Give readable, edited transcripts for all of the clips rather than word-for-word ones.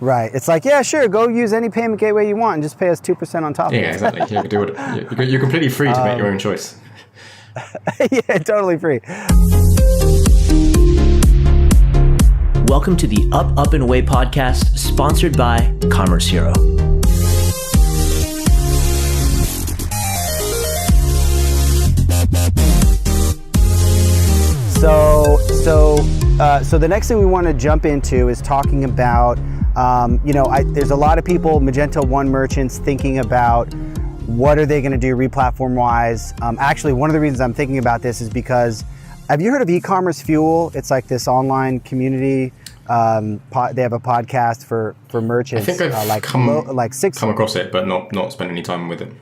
Right. It's like, yeah, sure, go use any payment gateway you want and just pay us 2% on top of it. Yeah, exactly. You can do it. You're completely free to make your own choice. Yeah, totally free. Welcome to the Up and Away podcast, sponsored by Commerce Hero. So the next thing we want to jump into is talking about, there's a lot of people, Magento 1 merchants, thinking about what are they going to do replatform wise. Actually, one of the reasons I'm thinking about this is because, have you heard of E-commerce Fuel? It's like this online community. They have a podcast for merchants. I think I've come across it, but not spent any time with it.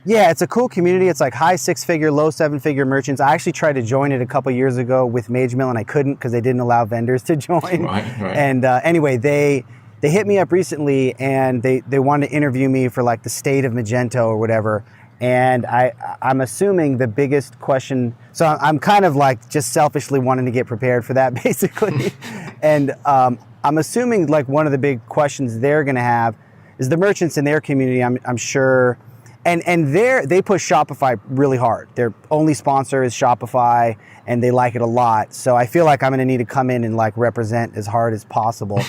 Yeah, it's a cool community. It's like high 6-figure, low 7-figure merchants. I actually tried to join it a couple years ago with MageMill, and I couldn't because they didn't allow vendors to join. Right. And anyway, they hit me up recently, and they wanted to interview me for like the state of Magento or whatever. And I'm assuming the biggest question, so I'm kind of like just selfishly wanting to get prepared for that, basically. And I'm assuming like one of the big questions they're going to have is the merchants in their community, I'm sure. And they push Shopify really hard. Their only sponsor is Shopify, and they like it a lot. So I feel like I'm going to need to come in and like represent as hard as possible.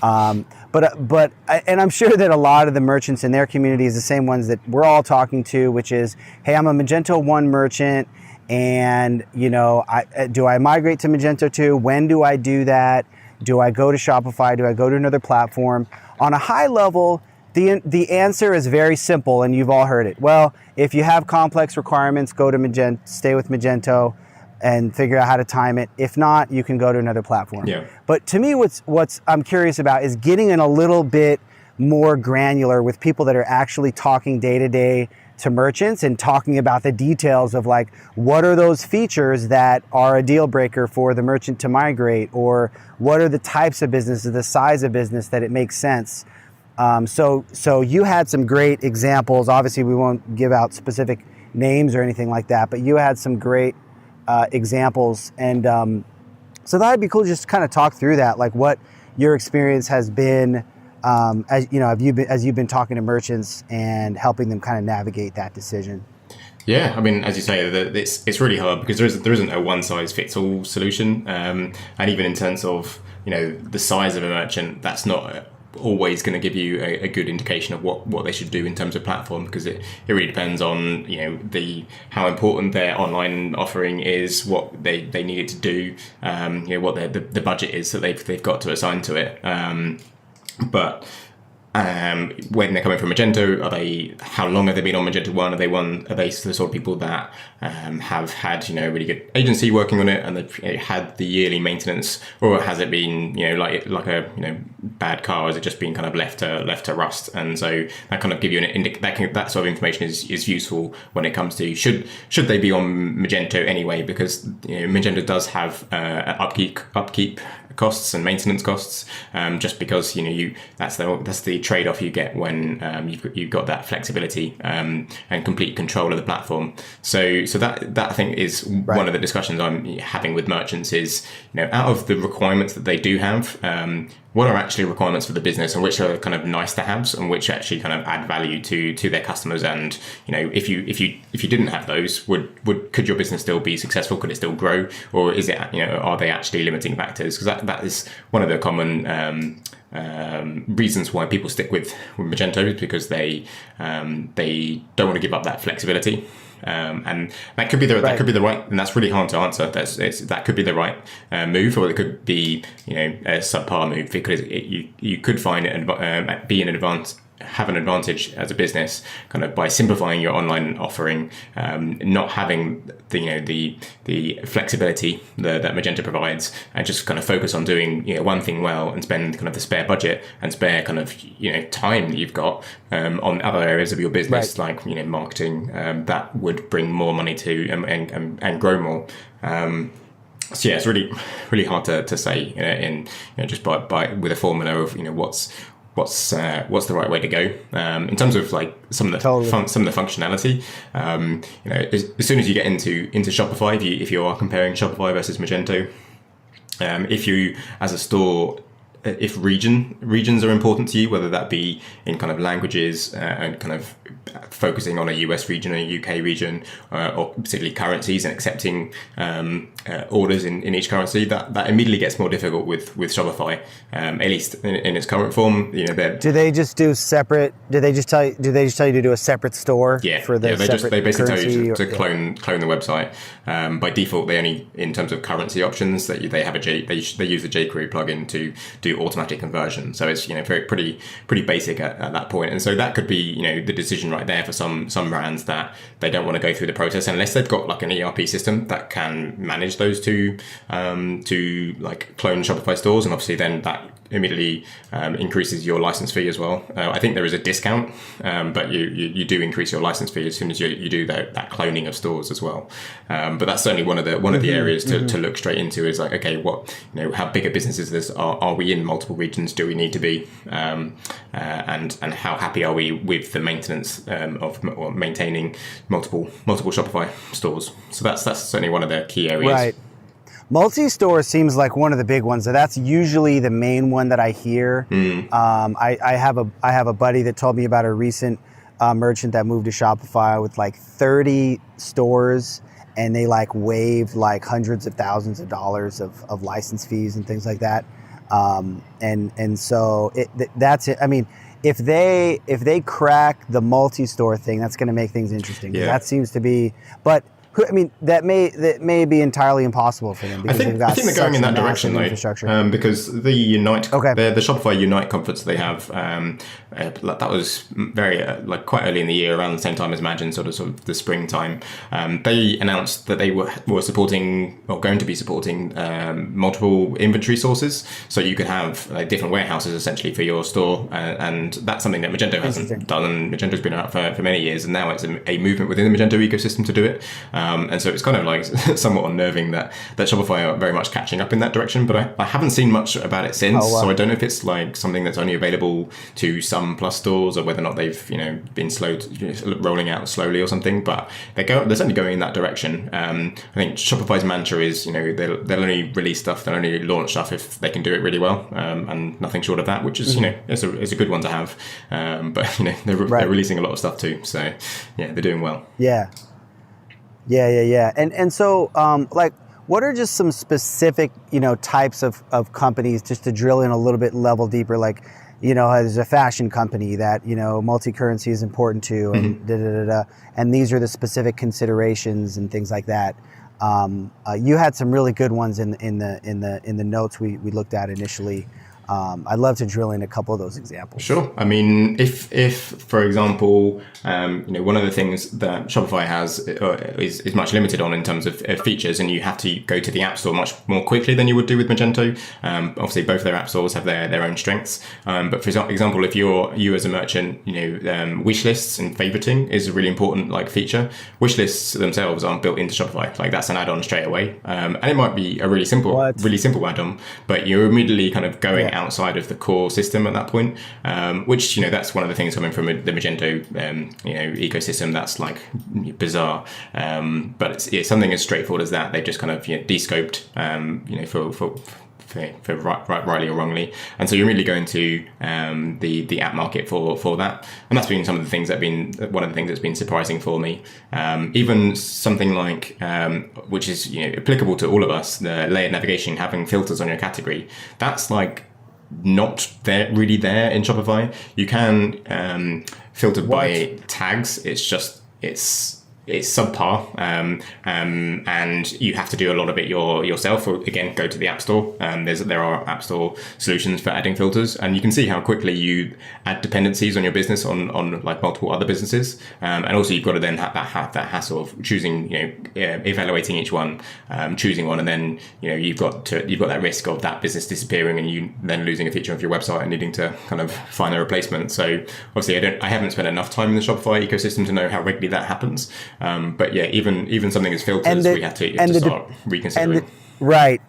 But I'm sure that a lot of the merchants in their community is the same ones that we're all talking to, which is, hey, I'm a Magento 1 merchant, and do I migrate to Magento 2? When do I do that? Do I go to Shopify? Do I go to another platform? On a high level, the answer is very simple, and you've all heard it. Well, if you have complex requirements, go to Magento, stay with Magento, and figure out how to time it. If not, you can go to another platform. Yeah. But to me, what's I'm curious about is getting in a little bit more granular with people that are actually talking day to day to merchants and talking about the details of like, what are those features that are a deal breaker for the merchant to migrate, or what are the types of businesses, the size of business that it makes sense. So you had some great examples. Obviously, we won't give out specific names or anything like that, but you had some great examples. And so that'd be cool to just kind of talk through that, like what your experience has been, as you've been talking to merchants and helping them kind of navigate that decision. Yeah, I mean, as you say, it's really hard because there isn't a one-size-fits-all solution, and even in terms of the size of a merchant, that's not always going to give you a good indication of what they should do in terms of platform, because it really depends on how important their online offering is, what they need it to do, what the budget is that they've got to assign to it. But when they're coming from Magento, how long have they been on Magento 1? Are they the sort of people that have had really good agency working on it, and they've had the yearly maintenance, or has it been like a bad car? Has it just been kind of left to rust? And so that kind of give you that sort of information is useful when it comes to should they be on Magento anyway, because Magento does have upkeep costs and maintenance costs, just because that's the trade-off you get when you've got that flexibility and complete control of the platform. So that I think is right. One of the discussions I'm having with merchants is, out of the requirements that they do have, what are actually requirements for the business, and which are kind of nice to haves, and which actually kind of add value to their customers. And if you didn't have those, could your business still be successful? Could it still grow, or is it are they actually limiting factors? Because that is one of the common reasons why people stick with Magento, is because they don't want to give up that flexibility. And that could be the right, and that's really hard to answer. That could be the right move, or it could be a subpar move, because you could find it be an advantage. Have an advantage as a business, kind of by simplifying your online offering, not having the flexibility that Magento provides, and just kind of focus on doing one thing well, and spend kind of the spare budget and spare kind of time that you've got on other areas of your business, right. Like marketing, that would bring more money to and grow more. So yeah, it's really really hard to say in just by with a formula of what's the right way to go in terms of like some of the functionality. As soon as you get into Shopify, if you are comparing Shopify versus Magento, if you as a store if regions are important to you, whether that be in kind of languages and kind of focusing on a US region, a UK region, or particularly currencies and accepting orders in each currency, that immediately gets more difficult with Shopify, at least in its current form. You know, do they just do separate? Do they just tell you to do a separate store? Yeah, for the they basically tell you to or, clone the website. By default, they only, in terms of currency options, that they have they use the jQuery plugin to do automatic conversion. So it's pretty basic at that point. And so that could be the decision right there for some brands, that they don't want to go through the process unless they've got like an ERP system that can manage those two like clone Shopify stores, and obviously then that immediately increases your license fee as well. I think there is a discount, but you do increase your license fee as soon as you do that cloning of stores as well. But that's certainly one of the areas to look straight into, is like, okay, what how big a business is this? Are we in multiple regions? Do we need to be? And how happy are we with the maintenance of or maintaining multiple Shopify stores? So that's certainly one of the key areas. Right. Multistore seems like one of the big ones. So that's usually the main one that I hear. I have a buddy that told me about a recent merchant that moved to Shopify with like 30 stores, and they like waived like hundreds of thousands of dollars of license fees and things like that. And so that's it. I mean, if they crack the multi-store thing, that's going to make things interesting. Yeah. That seems to be, but I mean, that may be entirely impossible for them, because I think they're going in that direction, though, because the Unite, the Shopify Unite conference they have, that was very quite early in the year, around the same time as Magento, sort of the springtime. They announced that they were supporting, or going to be supporting, multiple inventory sources, so you could have different warehouses essentially for your store, and that's something that Magento hasn't done. And Magento's been out for many years, and now it's a movement within the Magento ecosystem to do it. And so it's kind of like somewhat unnerving that Shopify are very much catching up in that direction, but I haven't seen much about it since. So I don't know if it's like something that's only available to some Plus stores, or whether or not they've been slow rolling out slowly or something. But they're certainly going in that direction. I think Shopify's mantra is they'll only release stuff, they'll only launch stuff if they can do it really well, and nothing short of that, which is it's a good one to have. But they're releasing a lot of stuff too, so yeah, they're doing well. Yeah. And so, what are just some specific, types of companies, just to drill in a little bit level deeper? Like, there's a fashion company that, multi-currency is important to, and and these are the specific considerations and things like that. You had some really good ones in the notes we looked at initially. I'd love to drill in a couple of those examples. Sure. I mean, if for example, one of the things that Shopify has is much limited on in terms of features, and you have to go to the App Store much more quickly than you would do with Magento. Obviously, both their app stores have their own strengths. But for example, if you as a merchant, wish lists and favoriting is a really important feature. Wish lists themselves aren't built into Shopify. That's an add-on straight away, and it might be a really simple add-on, but you're immediately kind of going outside of the core system at that point, which that's one of the things coming from the Magento ecosystem that's bizarre, but it's something as straightforward as that. They've just kind of descoped for rightly or wrongly, and so you're really going to the app market for that, and that's been some of the things one of the things that's been surprising for me. Even something like which is applicable to all of us, the layered navigation, having filters on your category, that's not really there in Shopify. You can filter by tags. It's subpar, and you have to do a lot of it yourself, or again go to the App Store. There are App Store solutions for adding filters, and you can see how quickly you add dependencies on your business on multiple other businesses, and also you've got to then have that hassle of choosing, evaluating each one, choosing one, and then you've got that risk of that business disappearing and you then losing a feature of your website and needing to kind of find a replacement. So obviously I haven't spent enough time in the Shopify ecosystem to know how regularly that happens. But yeah, even something as filters, we have to start reconsidering. Right.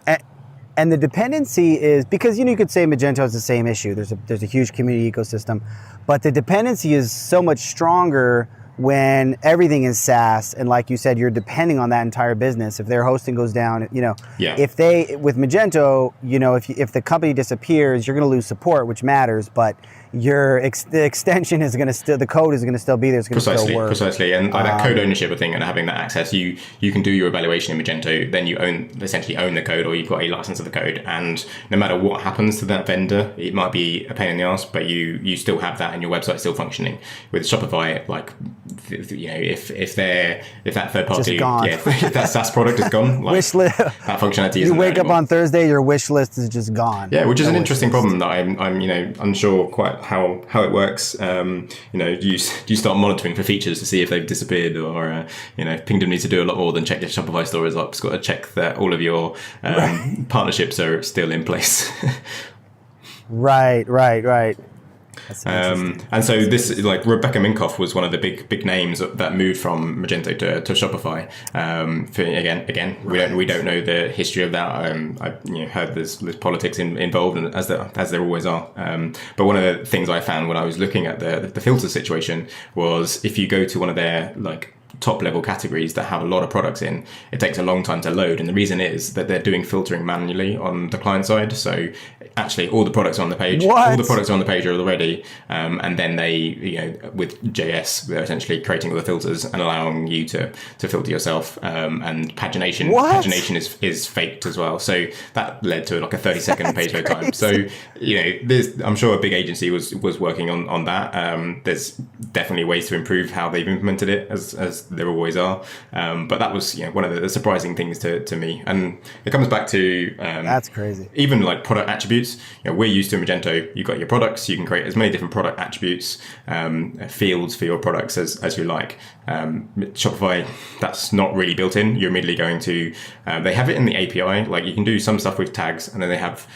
And the dependency is, because you could say Magento has the same issue. There's a huge community ecosystem, but the dependency is so much stronger when everything is SaaS and like you said, you're depending on that entire business. If their hosting goes down, if they, with Magento, if the company disappears, you're going to lose support, which matters, but the extension is going to still, the code is going to still be there. It's going to still work. Precisely. And that code ownership thing and having that access, you can do your evaluation in Magento, then you essentially own the code, or you've got a license of the code. And no matter what happens to that vendor, it might be a pain in the ass, but you still have that and your website's still functioning. With Shopify, like, if that third party, if that SaaS product is gone, like, that functionality is. You wake up on Thursday, your wish list is just gone. Yeah, which is an interesting problem that I'm unsure quite how it works. Do you start monitoring for features to see if they've disappeared, or Pingdom needs to do a lot more than check if Shopify store is up. It's got to check that all of your partnerships are still in place. Right. And so this, like, Rebecca Minkoff was one of the big names that moved from Magento to Shopify. Again, we don't know the history of that. I heard there's politics involved, and as there always are. But one of the things I found when I was looking at the filter situation was, if you go to one of their top level categories that have a lot of products in, it takes a long time to load, and the reason is that they're doing filtering manually on the client side. So actually all the products on the page are already, and then they, with JS, they're essentially creating all the filters and allowing you to filter yourself, and pagination is faked as well. So that led to like a 30-second page load time. So I'm sure a big agency was working on that. There's definitely ways to improve how they've implemented it, as there always are, but that was one of the surprising things to me. And it comes back to that's crazy. Even like product attributes. We're used to Magento. You've got your products. You can create as many different product attributes, fields for your products as you like. Shopify, that's not really built in. You're immediately going to they have it in the API. Like, you can do some stuff with tags, and then they have,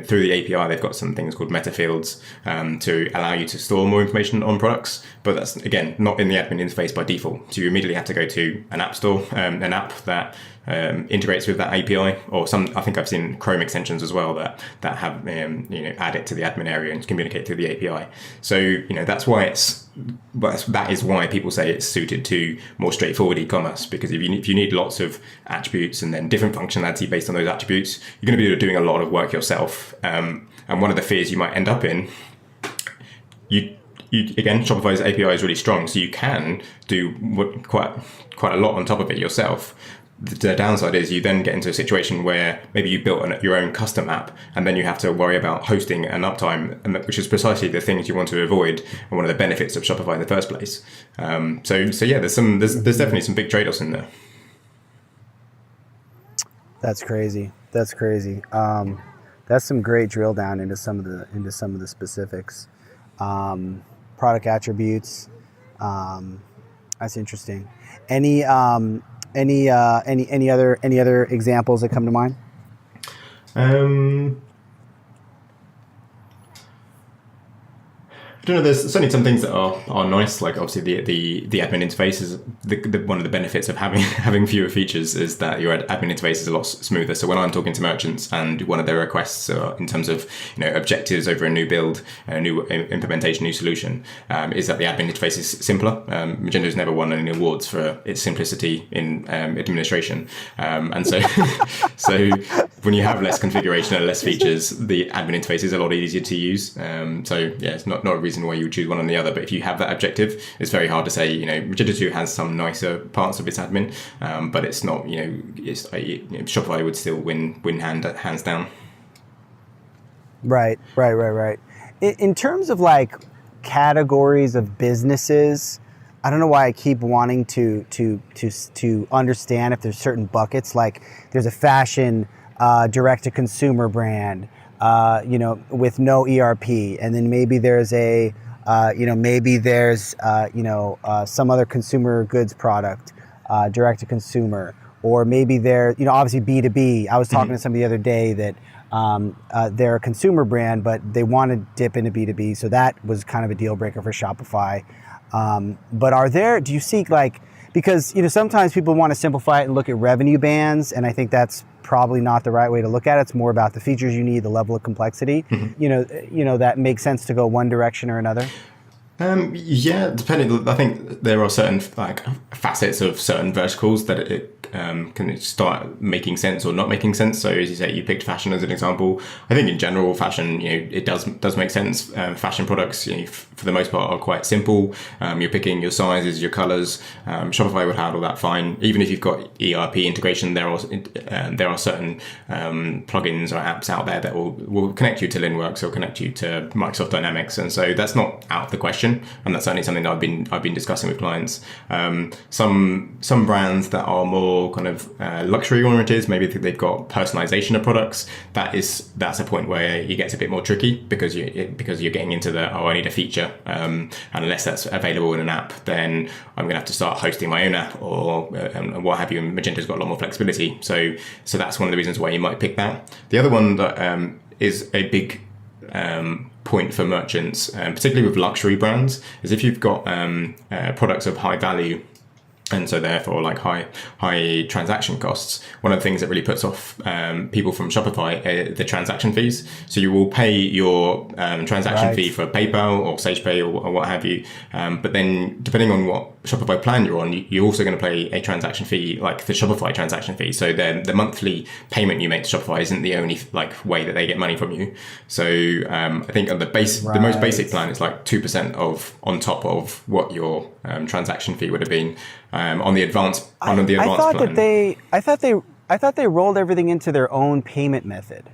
through the API, they've got some things called meta fields to allow you to store more information on products. But that's, again, not in the admin interface by default. So you immediately have to go to an app store, an app that integrates with that API, or I think I've seen Chrome extensions as well that have add it to the admin area and communicate through the API. So that's why that is why people say it's suited to more straightforward e-commerce, because if you need lots of attributes and then different functionality based on those attributes, you're going to be doing a lot of work yourself. And one of the fears you might end up in, again, Shopify's API is really strong, so you can do quite a lot on top of it yourself. The downside is you then get into a situation where maybe you built your own custom app, and then you have to worry about hosting and uptime, which is precisely the things you want to avoid, and one of the benefits of Shopify in the first place. So yeah, there's definitely some big trade-offs in there. That's crazy. That's some great drill down into some of the specifics. Product attributes. That's interesting. Any other examples that come to mind? I don't know. There's certainly some things that are nice. Like, obviously the admin interface is one of the benefits of having fewer features is that your admin interface is a lot smoother. So when I'm talking to merchants and one of their requests in terms of objectives over a new build, a new implementation, new solution, is that the admin interface is simpler. Magento's never won any awards for its simplicity in administration, and so when you have less configuration and less features, the admin interface is a lot easier to use. So yeah, it's not a reason why you would choose one or the other, but if you have that objective, it's very hard to say. Magento 2 has some nicer parts of its admin, but it's not. Shopify would still win hands down. Right. In terms of like categories of businesses, I don't know why I keep wanting to understand if there's certain buckets. Like, there's a fashion direct-to-consumer brand, with no ERP, and then maybe there's some other consumer goods product, direct-to-consumer, or maybe they're, obviously B2B. I was talking to somebody the other day that they're a consumer brand, but they want to dip into B2B, so that was kind of a deal breaker for Shopify. But do you see, like, because sometimes people want to simplify it and look at revenue bands, and I think that's probably not the right way to look at it. It's more about the features you need, the level of complexity. That makes sense to go one direction or another. Yeah, depending. I think there are certain like facets of certain verticals that it can start making sense or not making sense. So as you say, you picked fashion as an example. I think in general, fashion, it does make sense. Fashion products, for the most part, are quite simple. You're picking your sizes, your colors. Shopify would handle that fine. Even if you've got ERP integration, there are certain plugins or apps out there that will connect you to Linworks or connect you to Microsoft Dynamics, and so that's not out of the question. And that's certainly something that I've been discussing with clients. Some brands that are more kind of luxury oriented, maybe they've got personalization of products. That's a point where it gets a bit more tricky because you're getting into I need a feature, and unless that's available in an app, then I'm going to have to start hosting my own app or what have you. And Magento's got a lot more flexibility, so that's one of the reasons why you might pick that. The other one that is a big point for merchants, particularly with luxury brands, is if you've got products of high value and so therefore like high transaction costs. One of the things that really puts off people from Shopify are the transaction fees. So you will pay your transaction fee for PayPal or SagePay or what have you, but then depending on what Shopify plan you're on, you're also going to pay a transaction fee, like the Shopify transaction fee. So the monthly payment you make to Shopify isn't the only way that they get money from you. So I think on the most basic plan is like 2% on top of what your transaction fee would have been. On the advanced plan. I thought they rolled everything into their own payment method.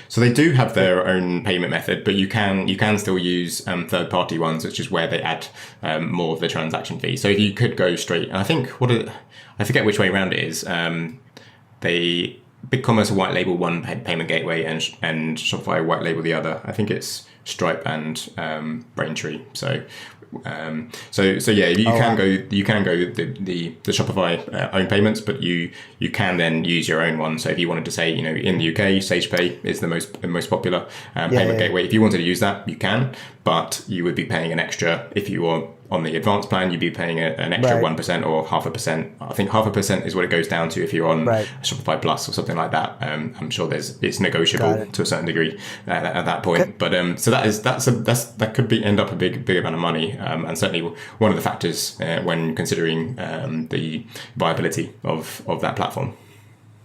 So they do have their own payment method, but you can still use third-party ones, which is where they add more of the transaction fee. So you could go straight, and I think I forget which way around it is. BigCommerce white label one payment gateway, and Shopify white label the other. I think it's Stripe and Braintree. So yeah, you can go the Shopify own payments, but you can then use your own one. So if you wanted to say, in the UK, SagePay is the most popular payment gateway. If you wanted to use that, you can, but you would be paying an extra. If you are on the advanced plan, you'd be paying an extra 1% or 0.5%. I think 0.5% is what it goes down to if you're on Shopify Plus or something like that. I'm sure it's negotiable to a certain degree at that point. But so that could end up a big amount of money, and certainly one of the factors when considering the viability of that platform.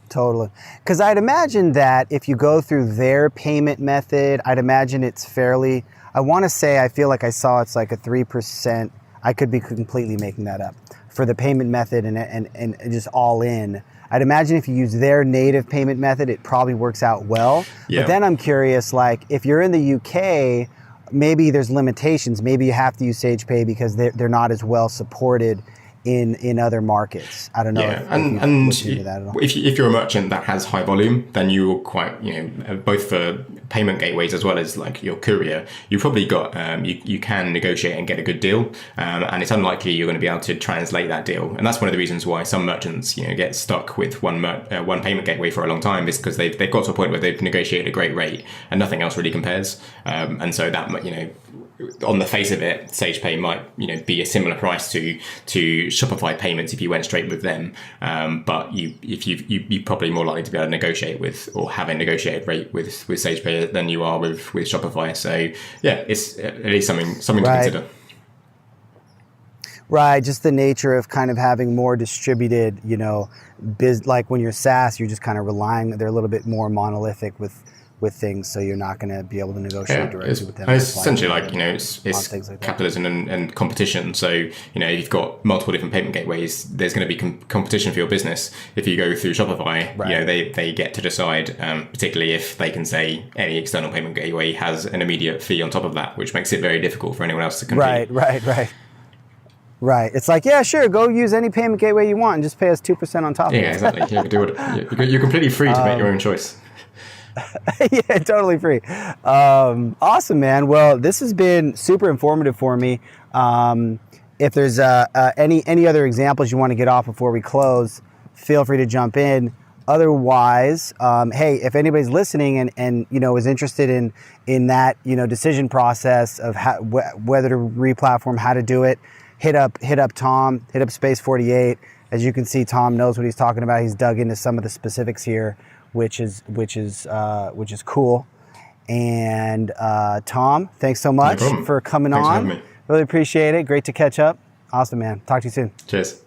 Totally. Because I'd imagine that if you go through their payment method, I'd imagine it's fairly, I want to say, I feel like I saw it's like a 3%. I could be completely making that up for the payment method and just all in. I'd imagine if you use their native payment method, it probably works out well. Yeah. But then I'm curious, like if you're in the UK, maybe there's limitations. Maybe you have to use SagePay because they're not as well supported in other markets. I don't know. Yeah, if you're a merchant that has high volume, then you're quite, both for payment gateways as well as like your courier, you probably got you can negotiate and get a good deal, and it's unlikely you're going to be able to translate that deal. And that's one of the reasons why some merchants get stuck with one payment gateway for a long time, is because they've got to a point where they've negotiated a great rate and nothing else really compares, and so that on the face of it, SagePay might be a similar price to Shopify payments if you went straight with them, but you're probably more likely to be able to negotiate with or have a negotiated rate with SagePay than you are with Shopify. So yeah, it's at least something to consider. Right, just the nature of kind of having more distributed, like when you're SaaS, you're just kind of relying. They're a little bit more monolithic with things, so you're not going to be able to negotiate directly with them. It's essentially like it's like capitalism and competition. So if you've got multiple different payment gateways, there's going to be competition for your business. If you go through Shopify, they get to decide, particularly if they can say any external payment gateway has an immediate fee on top of that, which makes it very difficult for anyone else to compete. Right. It's like, yeah, sure, go use any payment gateway you want and just pay us 2% on top of it. Yeah, exactly. You can do it. You're completely free to make your own choice. Yeah, totally free. Awesome, man. Well, this has been super informative for me. If there's any other examples you want to get off before we close, feel free to jump in. Otherwise, hey, if anybody's listening and is interested in that decision process of whether to replatform, how to do it, hit up Tom, hit up Space 48. As you can see, Tom knows what he's talking about. He's dug into some of the specifics here, which is cool. And Tom, thanks so much for coming on. Really appreciate it. Great to catch up. Awesome, man. Talk to you soon. Cheers.